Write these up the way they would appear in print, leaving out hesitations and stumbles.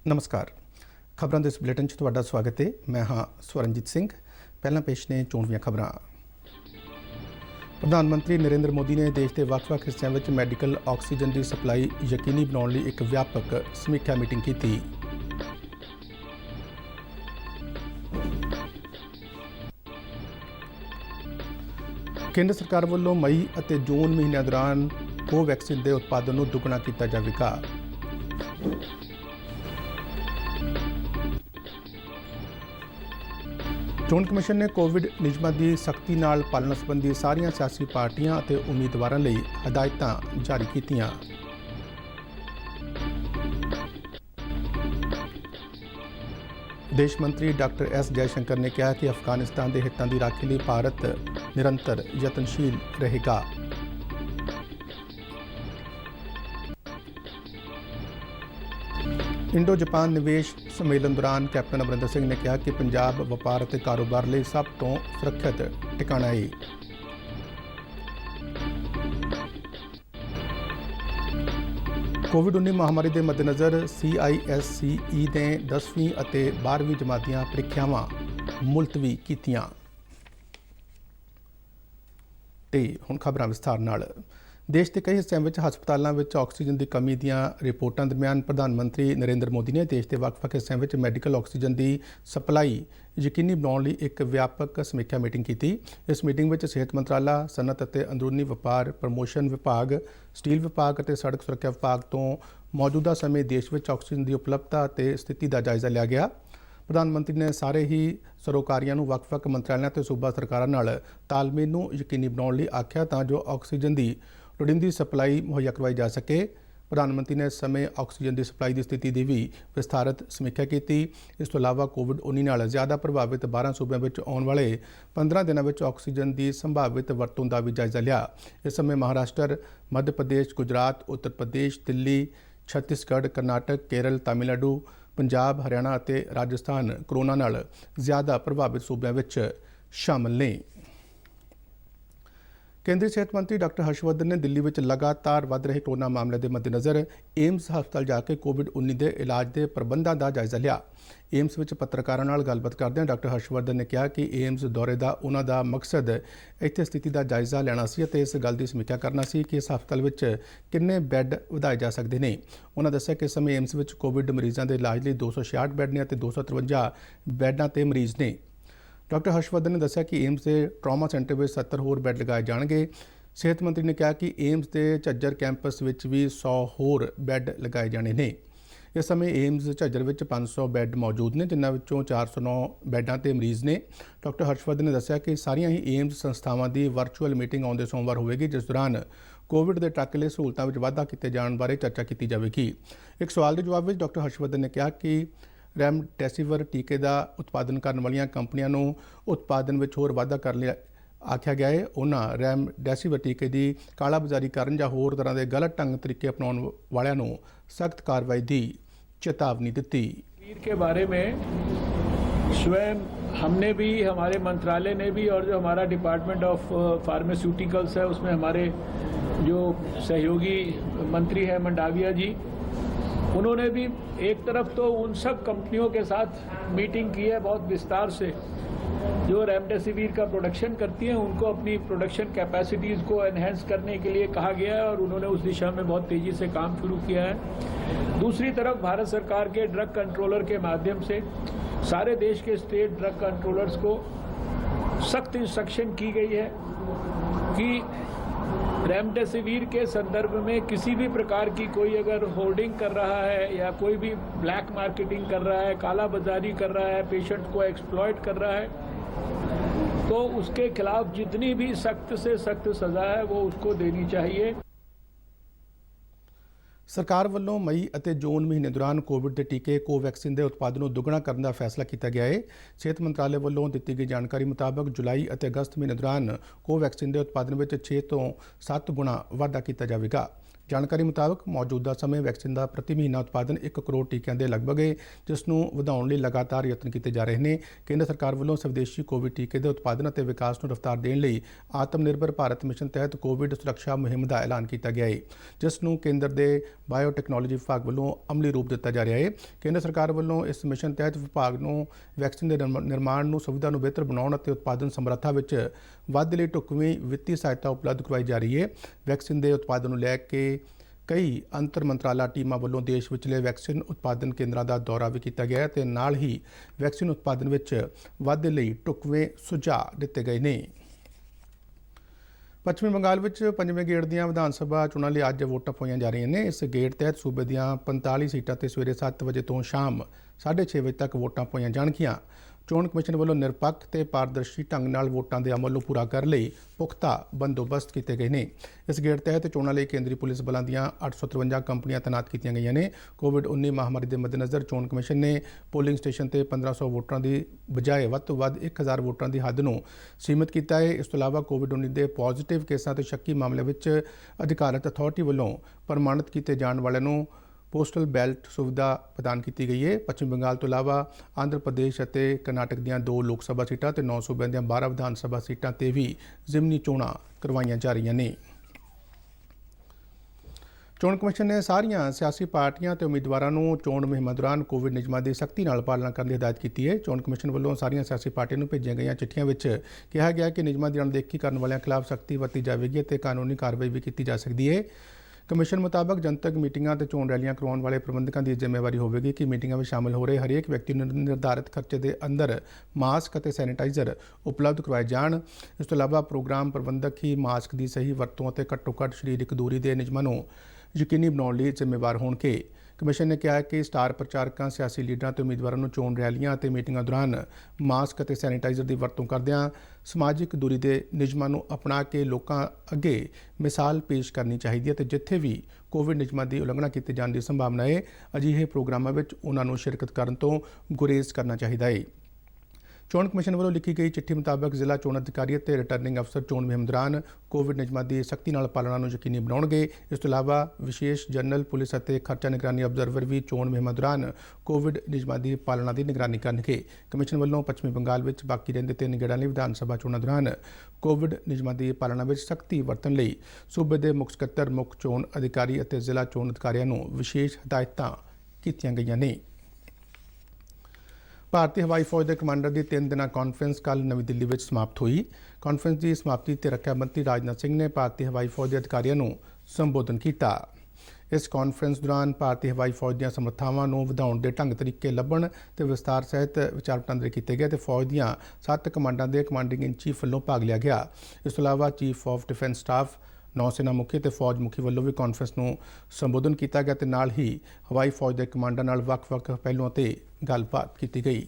नमस्कार। खबरों के इस बुलेटिन च तुहाडा स्वागत है। मैं हाँ स्वरनजीत सिंह। पहला पेश ने चोण दीआं खबरां। प्रधानमंत्री नरेंद्र मोदी ने देश के ਵੱਖ-ਵੱਖ हिस्सों में मैडिकल ऑक्सीजन की सप्लाई यकीनी बनाने लिए एक व्यापक समीक्षा मीटिंग की। केंद्र सरकार वालों मई और जून महीनों दौरान कोवैक्सीन के उत्पादन को दुगना किया जाएगा। चोण कमिशन ने कोविड नियमों की सख्ती नाल पालना संबंधी सारिया सियासी पार्टियां और उम्मीदवारों लिए हदायतां जारी कीतियां। विदेश मंत्री डॉक्टर एस जयशंकर ने कहा कि अफगानिस्तान के हितों की राखी लिए भारत निरंतर यत्नशील रहेगा। इंडो जापान निवेश सम्मेलन दौरान कैप्टन अमरिंदर सिंह ने कहा कि पंजाब व्यापार और कारोबार लिए सब तो सुरक्षित ठिकाना है। कोविड-19 महामारी के मद्देनज़र CISCE ने 10वीं और 12वीं जमातियां परीक्षावां मुलतवी कीतियां। ते हुण खबरां विस्तार नाल। देश के कई हिस्सों में हस्पतालों में ऑक्सीजन की कमी दी रिपोर्टों दरमियान प्रधानमंत्री नरेंद्र मोदी ने देश के ਵੱਖ-ਵੱਖ हिस्सों में मैडिकल ऑक्सीजन की सप्लाई यकीनी बनाने लिए एक व्यापक समीक्षा मीटिंग की। इस मीटिंग में सेहत मंत्राला, सनत और अंदरूनी व्यापार प्रमोशन विभाग, स्टील विभाग और सड़क सुरक्षा विभाग तो मौजूदा समय देश में ऑक्सीजन की उपलब्धता और स्थिति का जायजा लिया गया। प्रधानमंत्री ने सारे ही सरोकारियों ਵੱਖ-ਵੱਖ मंत्रालयों और सूबा सरकारों नाल तालमेल नूं यकीनी बनाने लिए आख्या तां जो ऑक्सीजन की लोड़ींदी सप्लाई मुहैया करवाई जा सके। प्रधानमंत्री ने इस समय ऑक्सीजन की सप्लाई की स्थिति की भी विस्तारित समीक्षा की। इस तो इलावा कोविड-19 नाल ज़्यादा प्रभावित 12 सूबों में आने वाले 15 दिनों में ऑक्सीजन की संभावित वरतों का भी जायजा लिया। इस समय महाराष्ट्र, मध्य प्रदेश, गुजरात, उत्तर प्रदेश, दिल्ली, छत्तीसगढ़, कर्नाटक, केरल, तमिलनाडु, पंजाब, हरियाणा और राजस्थान कोरोना नाल ज़्यादा प्रभावित सूबों में शामिल ने। केंद्रीय सेहत मंत्री डॉक्टर हर्षवर्धन ने दिल्ली में लगातार वध रहे कोरोना मामले के मद्देनज़र एम्स हस्पताल जाके कोविड-19 के इलाज के प्रबंधों का जायजा लिया। एम्स में पत्रकारों नाल गलबात करदे डॉक्टर हर्षवर्धन ने कहा कि एम्स दौरे का उन्होंने मकसद इत्थे स्थिति का जायजा लेना सी ते इस गल की समीक्षा करना सी कि इस हस्पताल में किन्ने बैड वधाए जा सकते हैं। उन्होंने दस्सिया कि इस समय एम्स में कोविड मरीजों के इलाज लिए 266 बैड ने 253 बैडों पर मरीज ने। डॉक्टर हर्षवर्धन ने दस्सिया कि एम्स के ट्रॉमा सेंटर में 70 होर बैड लगाए जाएंगे। सेहत मंत्री ने कहा कि एम्स के झज्जर कैंपस में भी 100 होर बैड लगाए जाने ने। इस समय एम्स झज्जर में 500 बैड मौजूद ने, जिन्होंने 409 बैडों पर मरीज ने। डॉक्टर हर्षवर्धन ने दस्सिया कि सारिया ही एम्स संस्थावां की वर्चुअल मीटिंग आउंदे सोमवार होगी, जिस दौरान कोविड के टाके लिए सहूलतों में वाधा किए जाने बारे चर्चा की जाएगी। एक सवाल के जवाब में डॉक्टर हर्षवर्धन ने कहा कि रेमडेसिविर टीके का उत्पादन करने वाली कंपनियों को उत्पादन में होर वाधा करने लिए आख्या गया है। उन्होंने रेमडेसिविर टीके की कालाबाजारी करने या होर तरह के गलत ढंग तरीके अपनाने वालों सख्त कार्रवाई की चेतावनी दी। के बारे में स्वयं हमने भी, हमारे मंत्रालय ने भी, और जो हमारा डिपार्टमेंट ऑफ फार्मास्यूटिकल्स है उसमें हमारे जो सहयोगी मंत्री हैं मंडाविया जी, उन्होंने भी एक तरफ तो उन सब कंपनियों के साथ मीटिंग की है बहुत विस्तार से जो रेमडेसिविर का प्रोडक्शन करती हैं, उनको अपनी प्रोडक्शन कैपेसिटीज़ को एनहेंस करने के लिए कहा गया है और उन्होंने उस दिशा में बहुत तेज़ी से काम शुरू किया है। दूसरी तरफ भारत सरकार के ड्रग कंट्रोलर के माध्यम से सारे देश के स्टेट ड्रग कंट्रोलर्स को सख्त इंस्ट्रक्शन की गई है कि रेमडेसिविर के संदर्भ में किसी भी प्रकार की कोई अगर होर्डिंग कर रहा है या कोई भी ब्लैक मार्केटिंग कर रहा है, काला बाजारी कर रहा है, पेशेंट को एक्सप्लॉइट कर रहा है, तो उसके खिलाफ जितनी भी सख्त से सख्त सज़ा है वो उसको देनी चाहिए। सरकार वालों मई और जून महीने दौरान कोविड के टीके कोवैक्सीन के उत्पादन को दुगना करने का फैसला किया गया है। सेहत मंत्रालय वालों दी गई जानकारी मुताबक जुलाई और अगस्त महीने दौरान कोवैक्सीन के उत्पादन में 6 तो 7 गुणा वाधा किया जाएगा। ਜਾਣਕਾਰੀ ਮੁਤਾਬਕ ਮੌਜੂਦਾ ਸਮੇਂ ਵੈਕਸੀਨ ਦਾ ਪ੍ਰਤੀ ਮਹੀਨਾ ਉਤਪਾਦਨ 1 ਕਰੋੜ ਟੀਕਿਆਂ ਦੇ ਲਗਭਗ ਹੈ, ਜਿਸ ਨੂੰ ਵਧਾਉਣ ਲਈ ਲਗਾਤਾਰ ਯਤਨ ਕੀਤੇ ਜਾ ਰਹੇ ਨੇ। ਕੇਂਦਰ ਸਰਕਾਰ ਵੱਲੋਂ ਸਵਦੇਸ਼ੀ ਕੋਵਿਡ ਟੀਕੇ ਦੇ ਉਤਪਾਦਨ ਅਤੇ ਵਿਕਾਸ ਨੂੰ ਰਫ਼ਤਾਰ ਦੇਣ ਲਈ ਆਤਮ ਨਿਰਭਰ ਭਾਰਤ ਮਿਸ਼ਨ ਤਹਿਤ ਕੋਵਿਡ ਸੁਰੱਖਿਆ ਮੁਹਿੰਮ ਦਾ ਐਲਾਨ ਕੀਤਾ ਗਿਆ ਹੈ, ਜਿਸ ਨੂੰ ਕੇਂਦਰ ਦੇ ਬਾਇਓਟੈਕਨੋਲੋਜੀ ਵਿਭਾਗ ਵੱਲੋਂ ਅਮਲੀ ਰੂਪ ਦਿੱਤਾ ਜਾ ਰਿਹਾ ਹੈ। ਕੇਂਦਰ ਸਰਕਾਰ ਵੱਲੋਂ ਇਸ ਮਿਸ਼ਨ ਤਹਿਤ ਵਿਭਾਗ ਨੂੰ ਵੈਕਸੀਨ ਦੇ ਨਿਰਮਾਣ ਨੂੰ ਸੁਵਿਧਾ ਨੂੰ ਬਿਹਤਰ ਬਣਾਉਣ ਅਤੇ ਉਤਪਾਦਨ ਸਮਰੱਥਾ ਵਿੱਚ ਵਾਧੇ ਲਈ ਢੁਕਵੀਂ ਵਿੱਤੀ ਸਹਾਇਤਾ ਉਪਲਬਧ ਕਰਵਾਈ ਜਾ ਰਹੀ ਹੈ। ਵੈਕਸੀਨ ਦੇ ਉਤਪਾਦਨ ਨੂੰ ਲੈ ਕੇ ਕਈ ਅੰਤਰ ਮੰਤਰਾਲਾ ਟੀਮਾਂ ਵੱਲੋਂ ਦੇਸ਼ ਵਿਚਲੇ ਵੈਕਸੀਨ ਉਤਪਾਦਨ ਕੇਂਦਰਾਂ ਦਾ ਦੌਰਾ ਵੀ ਕੀਤਾ ਗਿਆ ਹੈ ਅਤੇ ਨਾਲ ਹੀ ਵੈਕਸੀਨ ਉਤਪਾਦਨ ਵਿੱਚ ਵਾਧੇ ਲਈ ਢੁਕਵੇਂ ਸੁਝਾਅ ਦਿੱਤੇ ਗਏ ਨੇ। ਪੱਛਮੀ ਬੰਗਾਲ ਵਿੱਚ 5ਵੇਂ ਗੇੜ ਦੀਆਂ ਵਿਧਾਨ ਸਭਾ ਚੋਣਾਂ ਲਈ ਅੱਜ ਵੋਟਾਂ ਪਾਈਆਂ ਜਾ ਰਹੀਆਂ ਨੇ। ਇਸ ਗੇੜ ਤਹਿਤ ਸੂਬੇ ਦੀਆਂ 45 ਸੀਟਾਂ ਤੇ ਸਵੇਰੇ 7 ਵਜੇ ਤੋਂ ਸ਼ਾਮ 6:30 ਵਜੇ ਤੱਕ ਵੋਟਾਂ ਪਾਈਆਂ ਜਾਣਗੀਆਂ। ਚੋਣ ਕਮਿਸ਼ਨ ਵੱਲੋਂ ਨਿਰਪੱਖ ਤੇ ਪਾਰਦਰਸ਼ੀ ਢੰਗ ਨਾਲ ਵੋਟਾਂ ਦੇ ਅਮਲ ਨੂੰ ਪੂਰਾ ਕਰਨ ਲਈ ਪੁਖਤਾ ਬੰਦੋਬਸਤ ਕੀਤੇ ਗਏ ਨੇ। ਇਸ ਗੇੜ ਤਹਿਤ ਚੋਣਾਂ ਲਈ ਕੇਂਦਰੀ ਪੁਲਿਸ ਬਲਾਂ ਦੀਆਂ 853 ਕੰਪਨੀਆਂ ਤੈਨਾਤ ਕੀਤੀਆਂ ਗਈਆਂ ਨੇ। ਕੋਵਿਡ-19 ਮਹਾਮਾਰੀ ਦੇ ਮੱਦੇਨਜ਼ਰ ਚੋਣ ਕਮਿਸ਼ਨ ਨੇ ਪੋਲਿੰਗ ਸਟੇਸ਼ਨ ਤੇ 1500 ਵੋਟਰਾਂ ਦੀ ਬਜਾਏ ਵੱਧ ਤੋਂ ਵੱਧ 1000 ਵੋਟਰਾਂ ਦੀ ਹੱਦ ਨੂੰ ਸੀਮਿਤ ਕੀਤਾ ਹੈ। ਇਸ ਤੋਂ ਇਲਾਵਾ ਕੋਵਿਡ-19 ਦੇ ਪੋਜ਼ਿਟਿਵ ਕੇਸਾਂ ਤੇ ਸ਼ੱਕੀ ਮਾਮਲਿਆਂ ਵਿੱਚ ਅਧਿਕਾਰਤ ਅਥਾਰਟੀ ਵੱਲੋਂ ਪ੍ਰਮਾਣਿਤ ਕੀਤੇ ਜਾਣ ਵਾਲਿਆਂ ਨੂੰ ਪੋਸਟਲ ਬੈਲਟ ਸੁਵਿਧਾ ਪ੍ਰਦਾਨ ਕੀਤੀ ਗਈ ਹੈ। ਪੱਛਮੀ ਬੰਗਾਲ ਤੋਂ ਇਲਾਵਾ ਆਂਧਰ ਪ੍ਰਦੇਸ਼ ਅਤੇ ਕਰਨਾਟਕ ਦੀਆਂ 2 ਲੋਕ ਸਭਾ ਸੀਟਾਂ ਤੇ 9 ਸੂਬਿਆਂ ਦੀਆਂ 12 ਵਿਧਾਨ ਸਭਾ ਸੀਟਾਂ ਤੇ ਵੀ ਜ਼ਿਮਨੀ ਚੋਣਾਂ ਕਰਵਾਈਆਂ ਜਾ ਰਹੀਆਂ ਨੇ। ਚੋਣ ਕਮਿਸ਼ਨ ਨੇ ਸਾਰੀਆਂ ਸਿਆਸੀ ਪਾਰਟੀਆਂ ਤੇ ਉਮੀਦਵਾਰਾਂ ਨੂੰ ਚੋਣ ਮੁਹਿੰਮ ਦੌਰਾਨ ਕੋਵਿਡ ਨਿਯਮਾਂ ਦੀ ਸਖਤੀ ਨਾਲ ਪਾਲਣਾ ਕਰਨ ਦੀ ਹਦਾਇਤ ਕੀਤੀ ਹੈ। ਚੋਣ ਕਮਿਸ਼ਨ ਵੱਲੋਂ ਸਾਰੀਆਂ ਸਿਆਸੀ ਪਾਰਟੀਆਂ ਨੂੰ ਭੇਜੀਆਂ ਗਈਆਂ ਚਿੱਠੀਆਂ ਵਿੱਚ ਕਿਹਾ ਗਿਆ ਕਿ ਨਿਯਮਾਂ ਦੀ ਅਣਦੇਖੀ ਕਰਨ ਵਾਲਿਆਂ ਖਿਲਾਫ ਸਖਤੀ ਵਰਤੀ ਜਾਵੇਗੀ ਅਤੇ ਕਾਨੂੰਨੀ ਕਾਰਵਾਈ ਵੀ ਕੀਤੀ ਜਾ ਸਕਦੀ ਹੈ। ਕਮਿਸ਼ਨ ਮੁਤਾਬਕ ਜਨਤਕ ਮੀਟਿੰਗਾਂ ਤੇ ਚੋਣ ਰੈਲੀਆਂ ਕਰਵਾਉਣ ਵਾਲੇ ਪ੍ਰਬੰਧਕਾਂ ਦੀ ਜ਼ਿੰਮੇਵਾਰੀ ਹੋਵੇਗੀ ਕਿ ਮੀਟਿੰਗਾਂ ਵਿੱਚ ਸ਼ਾਮਲ ਹੋ ਰਹੇ ਹਰੇਕ ਵਿਅਕਤੀ ਨੂੰ ਨਿਰਧਾਰਿਤ ਖਰਚੇ ਦੇ ਅੰਦਰ ਮਾਸਕ ਅਤੇ ਸੈਨੀਟਾਈਜ਼ਰ ਉਪਲਬਧ ਕਰਵਾਏ ਜਾਣ। ਇਸ ਤੋਂ ਇਲਾਵਾ ਪ੍ਰੋਗਰਾਮ ਪ੍ਰਬੰਧਕ ਹੀ ਮਾਸਕ ਦੀ ਸਹੀ ਵਰਤੋਂ ਅਤੇ ਘੱਟੋ-ਘੱਟ ਸਰੀਰਕ ਦੂਰੀ ਦੇ ਨਿਯਮਾਂ ਨੂੰ ਯਕੀਨੀ ਬਣਾਉਣ ਲਈ ਜ਼ਿੰਮੇਵਾਰ ਹੋਣਗੇ। ਕਮਿਸ਼ਨ ਨੇ ਕਿਹਾ ਕਿ ਸਟਾਰ ਪ੍ਰਚਾਰਕਾਂ, ਸਿਆਸੀ ਲੀਡਰਾਂ ਤੇ ਉਮੀਦਵਾਰਾਂ ਨੂੰ ਚੋਣ ਰੈਲੀਆਂ ਅਤੇ ਮੀਟਿੰਗਾਂ ਦੌਰਾਨ ਮਾਸਕ ਅਤੇ ਸੈਨੀਟਾਈਜ਼ਰ ਦੀ ਵਰਤੋਂ ਕਰਦਿਆਂ ਸਮਾਜਿਕ ਦੂਰੀ ਦੇ ਨਿਯਮਾਂ ਨੂੰ ਅਪਣਾ ਕੇ ਲੋਕਾਂ ਅੱਗੇ ਮਿਸਾਲ ਪੇਸ਼ ਕਰਨੀ ਚਾਹੀਦੀ ਹੈ ਅਤੇ ਜਿੱਥੇ ਵੀ ਕੋਵਿਡ ਨਿਯਮਾਂ ਦੀ ਉਲੰਘਣਾ ਕੀਤੀ ਜਾਣ ਦੀ ਸੰਭਾਵਨਾ ਹੈ, ਅਜਿਹੇ ਪ੍ਰੋਗਰਾਮਾਂ ਵਿੱਚ ਉਹਨਾਂ ਨੂੰ ਸ਼ਿਰਕਤ ਕਰਨ ਤੋਂ ਗੁਰੇਜ਼ ਕਰਨਾ ਚਾਹੀਦਾ ਹੈ। ਚੋਣ ਕਮਿਸ਼ਨ ਵੱਲੋਂ ਲਿਖੀ ਗਈ ਚਿੱਠੀ ਮੁਤਾਬਕ ਜ਼ਿਲ੍ਹਾ ਚੋਣ ਅਧਿਕਾਰੀ ਅਤੇ ਰਿਟਰਨਿੰਗ ਅਫਸਰ ਚੋਣ ਮੁਹਿੰਮ ਦੌਰਾਨ ਕੋਵਿਡ ਨਿਯਮਾਂ ਦੀ ਸਖਤੀ ਨਾਲ ਪਾਲਣਾ ਨੂੰ ਯਕੀਨੀ ਬਣਾਉਣਗੇ। ਇਸ ਤੋਂ ਇਲਾਵਾ ਵਿਸ਼ੇਸ਼ ਜਨਰਲ ਪੁਲਿਸ ਅਤੇ ਖਰਚਾ ਨਿਗਰਾਨੀ ਅਬਜ਼ਰਵਰ ਵੀ ਚੋਣ ਮੁਹਿੰਮ ਦੌਰਾਨ ਕੋਵਿਡ ਨਿਯਮਾਂ ਦੀ ਪਾਲਣਾ ਦੀ ਨਿਗਰਾਨੀ ਕਰਨਗੇ। ਕਮਿਸ਼ਨ ਵੱਲੋਂ ਪੱਛਮੀ ਬੰਗਾਲ ਵਿੱਚ ਬਾਕੀ ਰਹਿੰਦੇ 3 ਗੇੜਾਂ ਲਈ ਵਿਧਾਨ ਸਭਾ ਚੋਣਾਂ ਦੌਰਾਨ ਕੋਵਿਡ ਨਿਯਮਾਂ ਦੀ ਪਾਲਣਾ ਵਿੱਚ ਸਖਤੀ ਵਰਤਣ ਲਈ ਸੂਬੇ ਦੇ ਮੁੱਖ ਸਕੱਤਰ, ਮੁੱਖ ਚੋਣ ਅਧਿਕਾਰੀ ਅਤੇ ਜ਼ਿਲ੍ਹਾ ਚੋਣ ਅਧਿਕਾਰੀਆਂ ਨੂੰ ਵਿਸ਼ੇਸ਼ ਹਦਾਇਤਾਂ ਕੀਤੀਆਂ ਗਈਆਂ ਨੇ। ਭਾਰਤੀ ਹਵਾਈ ਫੌਜ ਦੇ ਕਮਾਂਡਰ ਦੀ 3 ਦਿਨਾਂ ਕਾਨਫਰੰਸ ਕੱਲ੍ਹ ਨਵੀਂ ਦਿੱਲੀ ਵਿੱਚ ਸਮਾਪਤ ਹੋਈ। ਕਾਨਫਰੰਸ ਦੀ ਸਮਾਪਤੀ ਤੇ ਰੱਖਿਆ ਮੰਤਰੀ ਰਾਜਨਾਥ ਸਿੰਘ ਨੇ ਭਾਰਤੀ ਹਵਾਈ ਫੌਜ ਦੇ ਅਧਿਕਾਰੀਆਂ ਨੂੰ ਸੰਬੋਧਨ ਕੀਤਾ। ਇਸ ਕਾਨਫਰੰਸ ਦੌਰਾਨ ਭਾਰਤੀ ਹਵਾਈ ਫੌਜ ਦੀਆਂ ਸਮਰੱਥਾਵਾਂ ਨੂੰ ਵਧਾਉਣ ਦੇ ਢੰਗ ਤਰੀਕੇ ਲੱਭਣ ਤੇ ਵਿਸਤਾਰ ਸਹਿਤ ਵਿਚਾਰ ਵਟਾਂਦਰੇ ਕੀਤੇ ਗਏ ਤੇ ਫੌਜ ਦੀਆਂ 7 ਕਮਾਂਡਾਂ ਦੇ ਕਮਾਂਡਿੰਗ ਇਨ ਚੀਫ ਵੱਲੋਂ ਭਾਗ ਲਿਆ ਗਿਆ। ਇਸ ਤੋਂ ਇਲਾਵਾ ਚੀਫ ਆਫ ਡਿਫੈਂਸ ਸਟਾਫ, ਨੌ ਸੈਨਾ ਮੁਖੀ ਤੇ ਫੌਜ ਮੁਖੀ ਵੱਲੋਂ ਵੀ ਕਾਨਫਰੰਸ ਨੂੰ ਸੰਬੋਧਨ ਕੀਤਾ ਗਿਆ ਤੇ ਨਾਲ ਹੀ ਹਵਾਈ ਫੌਜ ਦੇ ਕਮਾਂਡਰਾਂ ਨਾਲ ਵੱਖ-ਵੱਖ ਪਹਿਲੂਆਂ ਤੇ ਗੱਲਬਾਤ ਕੀਤੀ ਗਈ।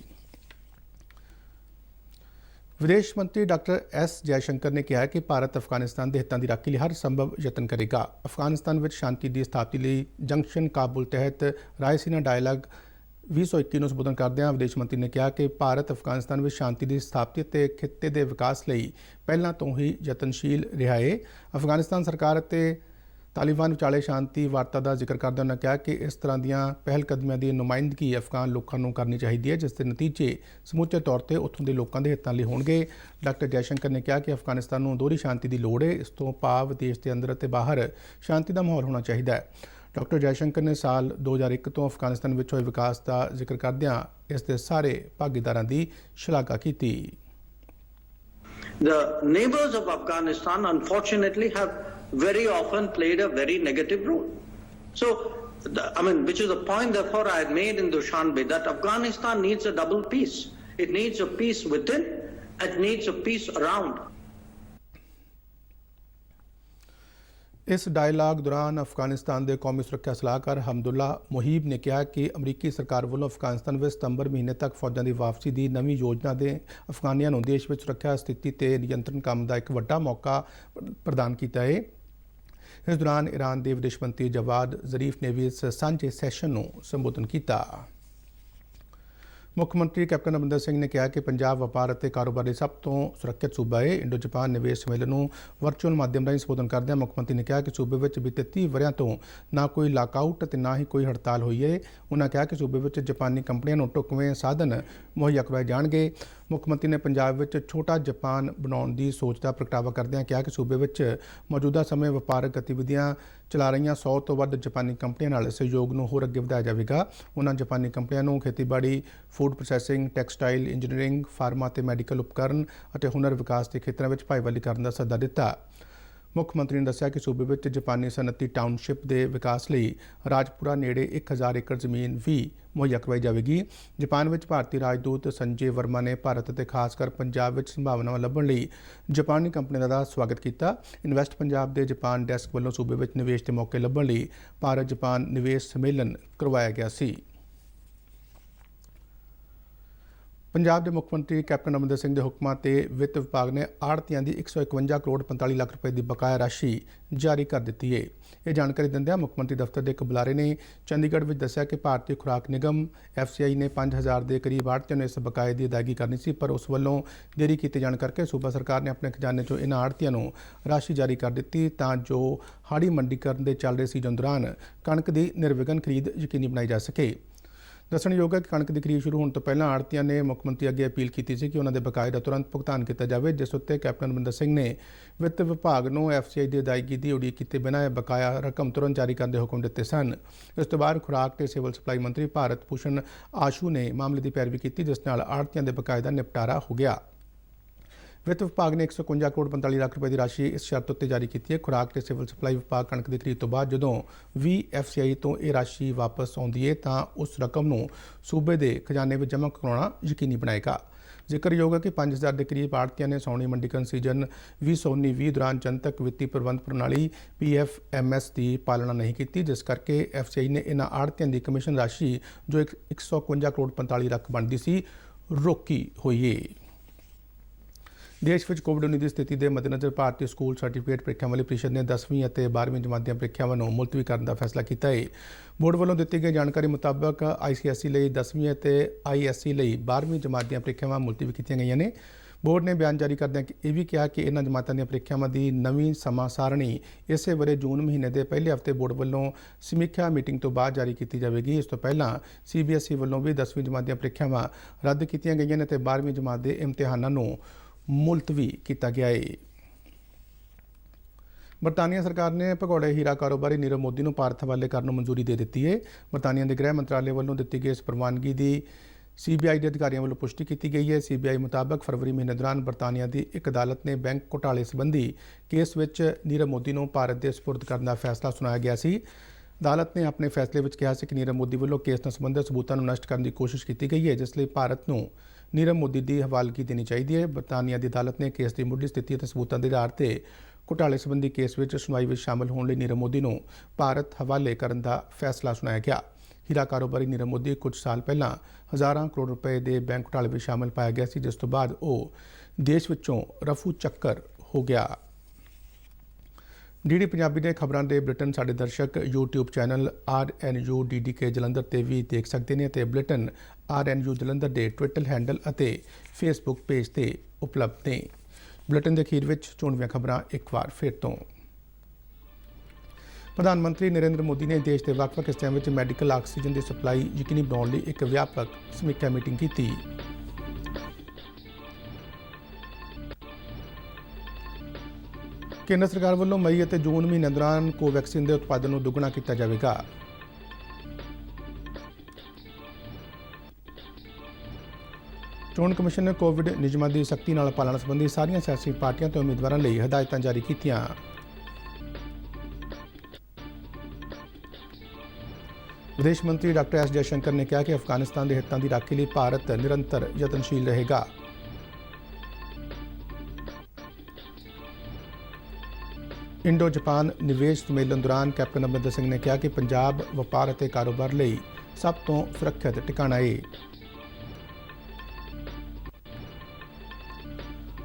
ਵਿਦੇਸ਼ ਮੰਤਰੀ ਡਾਕਟਰ ਐਸ ਜੈਸ਼ੰਕਰ ਨੇ ਕਿਹਾ ਕਿ ਭਾਰਤ ਅਫਗਾਨਿਸਤਾਨ ਦੇ ਹਿੱਤਾਂ ਦੀ ਰਾਖੀ ਲਈ ਹਰ ਸੰਭਵ ਯਤਨ ਕਰੇਗਾ। ਅਫਗਾਨਿਸਤਾਨ ਵਿੱਚ ਸ਼ਾਂਤੀ ਦੀ ਸਥਾਪਤੀ ਲਈ ਜੰਕਸ਼ਨ ਕਾਬੁਲ ਤਹਿਤ ਰਾਇਸੀਨਾ ਡਾਇਲਾਗ 2021 ਨੂੰ ਸੰਬੋਧਨ ਕਰਦਿਆਂ ਵਿਦੇਸ਼ ਮੰਤਰੀ ਨੇ ਕਿਹਾ ਕਿ ਭਾਰਤ ਅਫਗਾਨਿਸਤਾਨ ਵਿੱਚ ਸ਼ਾਂਤੀ ਦੀ ਸਥਾਪਤੀ ਅਤੇ ਖਿੱਤੇ ਦੇ ਵਿਕਾਸ ਲਈ ਪਹਿਲਾਂ ਤੋਂ ਹੀ ਯਤਨਸ਼ੀਲ ਰਿਹਾ ਹੈ। ਅਫਗਾਨਿਸਤਾਨ ਸਰਕਾਰ ਅਤੇ ਤਾਲਿਬਾਨ ਵਿਚਾਲੇ ਸ਼ਾਂਤੀ ਵਾਰਤਾ ਦਾ ਜ਼ਿਕਰ ਕਰਦਿਆਂ ਉਹਨਾਂ ਕਿਹਾ ਕਿ ਇਸ ਤਰ੍ਹਾਂ ਦੀਆਂ ਪਹਿਲਕਦਮੀਆਂ ਦੀ ਨੁਮਾਇੰਦਗੀ ਅਫਗਾਨ ਲੋਕਾਂ ਨੂੰ ਕਰਨੀ ਚਾਹੀਦੀ ਹੈ, ਜਿਸ ਦੇ ਨਤੀਜੇ ਸਮੁੱਚੇ ਤੌਰ ਤੇ ਉੱਥੋਂ ਦੇ ਲੋਕਾਂ ਦੇ ਹਿੱਤਾਂ ਲਈ ਹੋਣਗੇ। ਡਾਕਟਰ ਜੈਸ਼ੰਕਰ ਨੇ ਕਿਹਾ ਕਿ ਅਫਗਾਨਿਸਤਾਨ ਨੂੰ ਦੋਹਰੀ ਸ਼ਾਂਤੀ ਦੀ ਲੋੜ ਹੈ। ਇਸ ਤੋਂ ਭਾਵ ਦੇਸ਼ ਦੇ ਅੰਦਰ ਅਤੇ ਬਾਹਰ ਸ਼ਾਂਤੀ ਦਾ ਮਾਹੌਲ ਹੋਣਾ ਚਾਹੀਦਾ ਹੈ। ਡਾਕਟਰ ਜੈਸ਼ੰਕਰ ਨੇ ਸਾਲ 2001 ਤੋਂ ਅਫਗਾਨਿਸਤਾਨ ਵਿੱਚ ਹੋਏ ਵਿਕਾਸ ਦਾ ਜ਼ਿਕਰ ਕਰਦਿਆਂ ਇਸ ਦੇ ਸਾਰੇ ਭਾਗੀਦਾਰਾਂ ਦੀ ਸ਼ਲਾਘਾ ਕੀਤੀ। The neighbors of Afghanistan unfortunately have very often played a very negative role. So, which is the point therefore I had made in Dushanbe, that Afghanistan needs a double peace. It needs a peace within, it needs a peace around. ਇਸ dialog ਦੌਰਾਨ ਅਫਗਾਨਿਸਤਾਨ ਦੇ ਕੌਮੀ ਸੁਰੱਖਿਆ ਸਲਾਹਕਾਰ ਹਮਦੁੱਲਾ ਮੁਹੀਬ ਨੇ ਕਿਹਾ ਕਿ ਅਮਰੀਕੀ ਸਰਕਾਰ ਵੱਲੋਂ ਅਫਗਾਨਿਸਤਾਨ ਵਿੱਚ ਸਤੰਬਰ ਮਹੀਨੇ ਤੱਕ ਫੌਜਾਂ ਦੀ ਵਾਪਸੀ ਦੀ ਨਵੀਂ ਯੋਜਨਾ ਦੇ ਅਫਗਾਨੀਆਂ ਨੂੰ ਦੇਸ਼ ਵਿੱਚ ਸੁਰੱਖਿਆ ਸਥਿਤੀ ਤੇ ਨਿਯੰਤਰਣ ਕੰਮ ਦਾ ਇੱਕ ਵੱਡਾ ਮੌਕਾ ਪ੍ਰਦਾਨ ਕੀਤਾ ਹੈ। ਇਸ ਦੌਰਾਨ ਈਰਾਨ ਦੇ ਵਿਦੇਸ਼ ਮੰਤਰੀ ਜਵਾਦ ਜ਼ਰੀਫ ਨੇ ਵੀ ਇਸ ਸਾਂਝੇ ਸੈਸ਼ਨ ਨੂੰ ਸੰਬੋਧਨ ਕੀਤਾ। ਮੁੱਖ ਮੰਤਰੀ ਕੈਪਟਨ ਅਮਰਿੰਦਰ ਸਿੰਘ ਨੇ ਕਿਹਾ ਕਿ ਪੰਜਾਬ ਵਪਾਰ ਅਤੇ ਕਾਰੋਬਾਰ ਲਈ ਸਭ ਤੋਂ ਸੁਰੱਖਿਅਤ ਸੂਬਾ ਹੈ। ਇੰਡੋ ਜਾਪਾਨ ਨਿਵੇਸ਼ ਸੰਮੇਲਨ ਨੂੰ ਵਰਚੁਅਲ ਮਾਧਿਅਮ ਰਾਹੀਂ ਸੰਬੋਧਨ ਕਰਦਿਆਂ ਮੁੱਖ ਮੰਤਰੀ ਨੇ ਕਿਹਾ ਕਿ ਸੂਬੇ ਵਿੱਚ ਬੀਤੇ 30 ਵਰ੍ਹਿਆਂ ਤੋਂ ਨਾ ਕੋਈ ਲਾਕਆਊਟ ਅਤੇ ਨਾ ਹੀ ਕੋਈ ਹੜਤਾਲ ਹੋਈ ਹੈ। ਉਨ੍ਹਾਂ ਕਿਹਾ ਕਿ ਸੂਬੇ ਵਿੱਚ ਜਾਪਾਨੀ ਕੰਪਨੀਆਂ ਨੂੰ ਢੁਕਵੇਂ ਸਾਧਨ ਮੁਹੱਈਆ ਕਰਵਾਏ ਜਾਣਗੇ। ਮੁੱਖ ਮੰਤਰੀ ਨੇ ਪੰਜਾਬ ਵਿੱਚ ਛੋਟਾ ਜਾਪਾਨ ਬਣਾਉਣ ਦੀ ਸੋਚ ਦਾ ਪ੍ਰਗਟਾਵਾ ਕਰਦਿਆਂ ਕਿਹਾ ਕਿ ਸੂਬੇ ਵਿੱਚ ਮੌਜੂਦਾ ਸਮੇਂ ਵਪਾਰਕ ਗਤੀਵਿਧੀਆਂ ਚਲਾ ਰਹੀਆਂ 100 ਤੋਂ ਵੱਧ ਜਾਪਾਨੀ ਕੰਪਨੀਆਂ ਨਾਲ ਸਹਿਯੋਗ ਨੂੰ ਹੋਰ ਅੱਗੇ ਵਧਾਇਆ ਜਾਵੇਗਾ। ਉਨ੍ਹਾਂ ਜਾਪਾਨੀ ਕੰਪਨੀਆਂ ਨੂੰ ਖੇਤੀਬਾੜੀ, food processing, textile, engineering, pharma ਅਤੇ ਮੈਡੀਕਲ ਉਪਕਰਨ ਅਤੇ ਹੁਨਰ ਵਿਕਾਸ ਦੇ ਖੇਤਰਾਂ ਵਿੱਚ ਭਾਈਵਾਲੀ ਕਰਨ ਦਾ ਸੱਦਾ ਦਿੱਤਾ। ਮੁੱਖ ਮੰਤਰੀ ਨੇ ਦੱਸਿਆ ਕਿ ਸੂਬੇ ਵਿੱਚ ਜਾਪਾਨੀ ਸਨਅਤੀ ਟਾਊਨਸ਼ਿਪ ਦੇ ਵਿਕਾਸ ਲਈ ਰਾਜਪੁਰਾ ਨੇੜੇ 1000 ਏਕੜ ਜ਼ਮੀਨ ਵੀ ਮੁਹੱਈਆ ਕਰਵਾਈ ਜਾਵੇਗੀ। ਜਾਪਾਨ ਵਿੱਚ ਭਾਰਤੀ ਰਾਜਦੂਤ ਸੰਜੇ ਵਰਮਾ ਨੇ ਭਾਰਤ ਅਤੇ ਖਾਸ ਕਰ ਪੰਜਾਬ ਵਿੱਚ ਸੰਭਾਵਨਾਵਾਂ ਲੱਭਣ ਲਈ ਜਾਪਾਨੀ ਕੰਪਨੀਆਂ ਦਾ ਸਵਾਗਤ ਕੀਤਾ। ਇਨਵੈਸਟ ਪੰਜਾਬ ਦੇ ਜਾਪਾਨ ਡੈਸਕ ਵੱਲੋਂ ਸੂਬੇ ਵਿੱਚ ਨਿਵੇਸ਼ ਦੇ ਮੌਕੇ ਲੱਭਣ ਲਈ ਭਾਰਤ ਜਾਪਾਨ ਨਿਵੇਸ਼ ਸੰਮੇਲਨ ਕਰਵਾਇਆ ਗਿਆ ਸੀ। ਪੰਜਾਬ ਦੇ ਮੁੱਖ ਮੰਤਰੀ ਕੈਪਟਨ ਅਮਰਿੰਦਰ ਸਿੰਘ ਦੇ ਹੁਕਮਾਂ ਤੇ ਵਿੱਤ ਵਿਭਾਗ ਨੇ ਆੜ੍ਹਤੀਆਂ ਦੀ 151 ਕਰੋੜ 45 ਲੱਖ ਰੁਪਏ ਦੀ ਬਕਾਇਆ ਰਾਸ਼ੀ ਜਾਰੀ ਕਰ ਦਿੱਤੀ ਹੈ। ਇਹ ਜਾਣਕਾਰੀ ਦਿੰਦਿਆਂ ਮੁੱਖ ਮੰਤਰੀ ਦਫ਼ਤਰ ਦੇ ਇੱਕ ਬੁਲਾਰੇ ਨੇ ਚੰਡੀਗੜ੍ਹ ਵਿੱਚ ਦੱਸਿਆ ਕਿ ਭਾਰਤੀ ਖੁਰਾਕ ਨਿਗਮ FCI ਨੇ 5000 ਦੇ ਕਰੀਬ ਆੜ੍ਹਤੀਆਂ ਨੂੰ ਇਸ ਬਕਾਏ ਦੀ ਅਦਾਇਗੀ ਕਰਨੀ ਸੀ, ਪਰ ਉਸ ਵੱਲੋਂ ਦੇਰੀ ਕੀਤੇ ਜਾਣ ਕਰਕੇ ਸੂਬਾ ਸਰਕਾਰ ਨੇ ਆਪਣੇ ਖਜ਼ਾਨੇ 'ਚੋਂ ਇਹਨਾਂ ਆੜ੍ਹਤੀਆਂ ਨੂੰ ਰਾਸ਼ੀ ਜਾਰੀ ਕਰ ਦਿੱਤੀ ਤਾਂ ਜੋ ਹਾੜੀ ਮੰਡੀਕਰਨ ਦੇ ਚੱਲ ਰਹੇ ਸੀਜ਼ਨ ਦੌਰਾਨ ਕਣਕ ਦੀ ਨਿਰਵਿਘਨ ਖਰੀਦ ਯਕੀਨੀ ਬਣਾਈ ਜਾ ਸਕੇ। ਦੱਸਣਯੋਗ ਹੈ ਕਿ ਕਣਕ ਦੀ ਖਰੀਦ ਸ਼ੁਰੂ ਹੋਣ ਤੋਂ ਪਹਿਲਾਂ ਆੜ੍ਹਤੀਆਂ ਨੇ ਮੁੱਖ ਮੰਤਰੀ ਅੱਗੇ ਅਪੀਲ ਕੀਤੀ ਸੀ ਕਿ ਉਹਨਾਂ ਦੇ ਬਕਾਏ ਦਾ ਤੁਰੰਤ ਭੁਗਤਾਨ ਕੀਤਾ ਜਾਵੇ, ਜਿਸ ਉੱਤੇ ਕੈਪਟਨ ਅਮਰਿੰਦਰ ਸਿੰਘ ਨੇ ਵਿੱਤ ਵਿਭਾਗ ਨੂੰ FCI ਦੀ ਅਦਾਇਗੀ ਦੀ ਉਡੀਕ ਕੀਤੇ ਬਿਨਾਂ ਇਹ ਬਕਾਇਆ ਰਕਮ ਤੁਰੰਤ ਜਾਰੀ ਕਰਨ ਦੇ ਹੁਕਮ ਦਿੱਤੇ ਸਨ। ਇਸ ਤੋਂ ਬਾਅਦ ਖੁਰਾਕ ਤੇ ਸਿਵਲ ਸਪਲਾਈ ਮੰਤਰੀ ਭਾਰਤ ਭੂਸ਼ਣ ਆਸ਼ੂ ਨੇ ਮਾਮਲੇ ਦੀ ਪੈਰਵੀ ਕੀਤੀ, ਜਿਸ ਨਾਲ ਆੜ੍ਹਤੀਆਂ ਦੇ ਬਕਾਏ ਦਾ ਨਿਪਟਾਰਾ ਹੋ ਗਿਆ। ਵਿੱਤ ਵਿਭਾਗ ਨੇ 151 ਕਰੋੜ 45 ਲੱਖ ਰੁਪਏ ਦੀ ਰਾਸ਼ੀ ਇਸ ਸ਼ਰਤ ਉੱਤੇ ਜਾਰੀ ਕੀਤੀ ਹੈ। ਖੁਰਾਕ ਤੇ ਸਿਵਲ ਸਪਲਾਈ ਵਿਭਾਗ ਕਣਕ ਦੀ ਖਰੀਦ ਤੋਂ ਬਾਅਦ ਜਦੋਂ ਵੀ FCI ਤੋਂ ਇਹ ਰਾਸ਼ੀ ਵਾਪਸ ਆਉਂਦੀ ਹੈ ਤਾਂ ਉਸ ਰਕਮ ਨੂੰ ਸੂਬੇ ਦੇ ਖਜ਼ਾਨੇ ਵਿੱਚ ਜਮ੍ਹਾਂ ਕਰਾਉਣਾ ਯਕੀਨੀ ਬਣਾਏਗਾ। ਜ਼ਿਕਰਯੋਗ ਹੈ ਕਿ 5000 ਦੇ ਕਰੀਬ ਆੜ੍ਹਤੀਆਂ ਨੇ ਸਾਉਣੀ ਮੰਡੀਕਰਨ ਸੀਜ਼ਨ 2019-20 ਦੌਰਾਨ ਜਨਤਕ ਵਿੱਤੀ ਪ੍ਰਬੰਧ ਪ੍ਰਣਾਲੀ PFMS ਦੀ ਪਾਲਣਾ ਨਹੀਂ ਕੀਤੀ, ਜਿਸ ਕਰਕੇ FCI ਨੇ ਇਹਨਾਂ ਆੜ੍ਹਤੀਆਂ ਦੀ ਕਮਿਸ਼ਨ ਰਾਸ਼ੀ ਜੋ 151 ਕਰੋੜ 45 ਲੱਖ ਬਣਦੀ ਸੀ ਰੋਕੀ ਹੋਈ ਹੈ। ਦੇਸ਼ ਵਿੱਚ ਕੋਵਿਡ-19 ਦੀ ਸਥਿਤੀ ਦੇ ਮੱਦੇਨਜ਼ਰ ਭਾਰਤੀ ਸਕੂਲ ਸਰਟੀਫਿਕੇਟ ਪ੍ਰੀਖਿਆ ਵਾਲੀ ਪ੍ਰੀਸ਼ਦ ਨੇ 10ਵੀਂ ਅਤੇ 12ਵੀਂ ਜਮਾਤ ਦੀਆਂ ਪ੍ਰੀਖਿਆਵਾਂ ਨੂੰ ਮੁਲਤਵੀ ਕਰਨ ਦਾ ਫੈਸਲਾ ਕੀਤਾ ਹੈ। ਬੋਰਡ ਵੱਲੋਂ ਦਿੱਤੀ ਗਈ ਜਾਣਕਾਰੀ ਮੁਤਾਬਕ ICSE ਲਈ 10ਵੀਂ ਅਤੇ ISE ਲਈ 12ਵੀਂ ਜਮਾਤ ਦੀਆਂ ਪ੍ਰੀਖਿਆਵਾਂ ਮੁਲਤਵੀ ਕੀਤੀਆਂ ਗਈਆਂ ਨੇ। ਬੋਰਡ ਨੇ ਬਿਆਨ ਜਾਰੀ ਕਰਦਿਆਂ ਇਹ ਵੀ ਕਿਹਾ ਕਿ ਇਹਨਾਂ ਜਮਾਤਾਂ ਦੀਆਂ ਪ੍ਰੀਖਿਆਵਾਂ ਦੀ ਨਵੀਂ ਸਮਾਂ ਸਾਰਣੀ ਇਸੇ ਵਰ੍ਹੇ ਜੂਨ ਮਹੀਨੇ ਦੇ ਪਹਿਲੇ ਹਫ਼ਤੇ ਬੋਰਡ ਵੱਲੋਂ ਸਮੀਖਿਆ ਮੀਟਿੰਗ ਤੋਂ ਬਾਅਦ ਜਾਰੀ ਕੀਤੀ ਜਾਵੇਗੀ। ਇਸ ਤੋਂ ਪਹਿਲਾਂ CBSE ਵੱਲੋਂ ਵੀ 10ਵੀਂ ਜਮਾਤ ਦੀਆਂ ਪ੍ਰੀਖਿਆਵਾਂ ਰੱਦ ਕੀਤੀਆਂ ਗਈਆਂ ਨੇ ਅਤੇ 12ਵੀਂ ਜਮਾਤ ਦੇ ਇਮਤਿਹਾਨਾਂ ਨੂੰ ਮੁਲਤਵੀ ਕੀਤਾ ਗਿਆ ਹੈ। ਬਰਤਾਨੀਆ ਸਰਕਾਰ ਨੇ ਭਗੌੜੇ ਹੀਰਾ ਕਾਰੋਬਾਰੀ ਨੀਰਵ ਮੋਦੀ ਨੂੰ ਭਾਰਤ ਹਵਾਲੇ ਕਰਨ ਨੂੰ ਮਨਜ਼ੂਰੀ ਦੇ ਦਿੱਤੀ ਹੈ। ਬਰਤਾਨੀਆ ਦੇ ਗ੍ਰਹਿ ਮੰਤਰਾਲੇ ਵੱਲੋਂ ਦਿੱਤੀ ਗਈ ਇਸ ਪ੍ਰਵਾਨਗੀ ਦੀ CBI ਦੇ ਅਧਿਕਾਰੀਆਂ ਵੱਲੋਂ ਪੁਸ਼ਟੀ ਕੀਤੀ ਗਈ ਹੈ। CBI ਮੁਤਾਬਕ ਫਰਵਰੀ ਮਹੀਨੇ ਦੌਰਾਨ ਬਰਤਾਨੀਆ ਦੀ ਇੱਕ ਅਦਾਲਤ ਨੇ ਬੈਂਕ ਘੁਟਾਲੇ ਸੰਬੰਧੀ ਕੇਸ ਵਿੱਚ ਨੀਰਵ ਮੋਦੀ ਨੂੰ ਭਾਰਤ ਦੇ ਸਪੁਰਦ ਕਰਨ ਦਾ ਫੈਸਲਾ ਸੁਣਾਇਆ ਗਿਆ ਸੀ। ਅਦਾਲਤ ਨੇ ਆਪਣੇ ਫੈਸਲੇ ਵਿੱਚ ਕਿਹਾ ਸੀ ਕਿ ਨੀਰਵ ਮੋਦੀ ਵੱਲੋਂ ਕੇਸ ਨਾਲ ਸੰਬੰਧਿਤ ਸਬੂਤਾਂ ਨੂੰ ਨਸ਼ਟ ਕਰਨ ਦੀ ਕੋਸ਼ਿਸ਼ ਕੀਤੀ ਗਈ ਹੈ, ਜਿਸ ਲਈ ਭਾਰਤ ਨੂੰ ਨੀਰਵ ਮੋਦੀ ਦੀ ਹਵਾਲਗੀ ਦੇਣੀ ਚਾਹੀਦੀ ਹੈ। ਬਰਤਾਨੀਆ ਦੀ ਅਦਾਲਤ ਨੇ ਕੇਸ ਦੀ ਮੁੱਢਲੀ ਸਥਿਤੀ ਅਤੇ ਸਬੂਤਾਂ ਦੇ ਆਧਾਰ ਤੇ ਘੁਟਾਲੇ ਸੰਬੰਧੀ ਕੇਸ ਵਿੱਚ ਸੁਣਵਾਈ ਵਿੱਚ ਸ਼ਾਮਲ ਹੋਣ ਲਈ ਨੀਰਵ ਮੋਦੀ ਨੂੰ ਭਾਰਤ ਹਵਾਲੇ ਕਰਨ ਦਾ ਫੈਸਲਾ ਸੁਣਾਇਆ ਗਿਆ। ਹੀਰਾ ਕਾਰੋਬਾਰੀ ਨੀਰਵ ਮੋਦੀ ਕੁਝ ਸਾਲ ਪਹਿਲਾਂ ਹਜ਼ਾਰਾਂ ਕਰੋੜ ਰੁਪਏ ਦੇ ਬੈਂਕ ਘੁਟਾਲੇ ਵਿੱਚ ਸ਼ਾਮਲ ਪਾਇਆ ਗਿਆ ਸੀ, ਜਿਸ ਤੋਂ ਬਾਅਦ ਉਹ ਦੇਸ਼ ਵਿੱਚੋਂ ਰਫੂ ਚੱਕਰ ਹੋ ਗਿਆ। DD ਪੰਜਾਬੀ ਦੇ ਖਬਰਾਂ ਦੇ ਬੁਲੇਟਿਨ ਸਾਡੇ ਦਰਸ਼ਕ YouTube channel RNU DDK Jalandhar ਤੇ ਵੀ ਦੇਖ ਸਕਦੇ ਨੇ ਅਤੇ ਬੁਲੇਟਿਨ RNU ਜਲੰਧਰ ਦੇ ਟਵਿੱਟਰ ਹੈਂਡਲ ਅਤੇ Facebook ਪੇਜ ਤੇ ਉਪਲਬਧ ਨੇ। ਬੁਲੇਟਿਨ ਦੇ ਅਖੀਰ ਵਿੱਚ ਚੋਣਵੀਆਂ ਖਬਰਾਂ ਇੱਕ ਵਾਰ ਫਿਰ ਤੋਂ। ਪ੍ਰਧਾਨ ਮੰਤਰੀ ਨਰਿੰਦਰ ਮੋਦੀ ਨੇ ਦੇਸ਼ ਦੇ ਵੱਖ-ਵੱਖ ਹਿੱਸਿਆਂ ਵਿੱਚ ਮੈਡੀਕਲ ਆਕਸੀਜਨ ਦੀ ਸਪਲਾਈ ਯਕੀਨੀ ਬਣਾਉਣ ਲਈ ਇੱਕ ਵਿਆਪਕ ਸਮੀਖਿਆ ਮੀਟਿੰਗ ਕੀਤੀ। ਕੇਂਦਰ ਸਰਕਾਰ ਵੱਲੋਂ ਮਈ ਅਤੇ ਜੂਨ ਮਹੀਨੇ ਦੌਰਾਨ ਕੋਵੈਕਸਿਨ ਦੇ ਉਤਪਾਦਨ ਨੂੰ ਦੁੱਗਣਾ ਕੀਤਾ ਜਾਵੇਗਾ। ਚੋਣ ਕਮਿਸ਼ਨ ਨੇ ਕੋਵਿਡ ਨਿਯਮਾਂ ਦੀ ਸਖਤੀ ਨਾਲ ਪਾਲਣਾ ਸੰਬੰਧੀ ਸਾਰੀਆਂ ਸਿਆਸੀ ਪਾਰਟੀਆਂ ਤੇ ਉਮੀਦਵਾਰਾਂ ਲਈ ਹਦਾਇਤਾਂ ਜਾਰੀ ਕੀਤੀਆਂ। ਵਿਦੇਸ਼ ਮੰਤਰੀ ਡਾਕਟਰ S ਜੈਸ਼ੰਕਰ ਨੇ ਕਿਹਾ ਕਿ ਅਫਗਾਨਿਸਤਾਨ ਦੇ ਹਿੱਤਾਂ ਦੀ ਰਾਖੀ ਲਈ ਭਾਰਤ ਨਿਰੰਤਰ ਯਤਨਸ਼ੀਲ ਰਹੇਗਾ। ਇੰਡੋ ਜਾਪਾਨ ਨਿਵੇਸ਼ ਸੰਮੇਲਨ ਦੌਰਾਨ ਕੈਪਟਨ ਅਮਰਿੰਦਰ ਸਿੰਘ ਨੇ ਕਿਹਾ ਕਿ ਪੰਜਾਬ ਵਪਾਰ ਅਤੇ ਕਾਰੋਬਾਰ ਲਈ ਸਭ ਤੋਂ ਸੁਰੱਖਿਅਤ ਟਿਕਾਣਾ ਹੈ।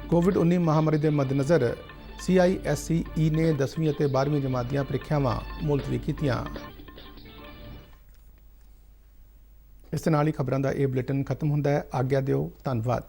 ਕੋਵਿਡ-19 ਮਹਾਮਾਰੀ ਦੇ ਮੱਦੇਨਜ਼ਰ CISE ਨੇ 10ਵੀਂ ਅਤੇ 12ਵੀਂ ਜਮਾਤ ਦੀਆਂ ਪ੍ਰੀਖਿਆਵਾਂ ਮੁਲਤਵੀ ਕੀਤੀਆਂ। ਇਸ ਦੇ ਨਾਲ ਹੀ ਖਬਰਾਂ ਦਾ ਇਹ ਬੁਲੇਟਿਨ ਖਤਮ ਹੁੰਦਾ ਹੈ। ਆਗਿਆ ਦਿਓ। ਧੰਨਵਾਦ।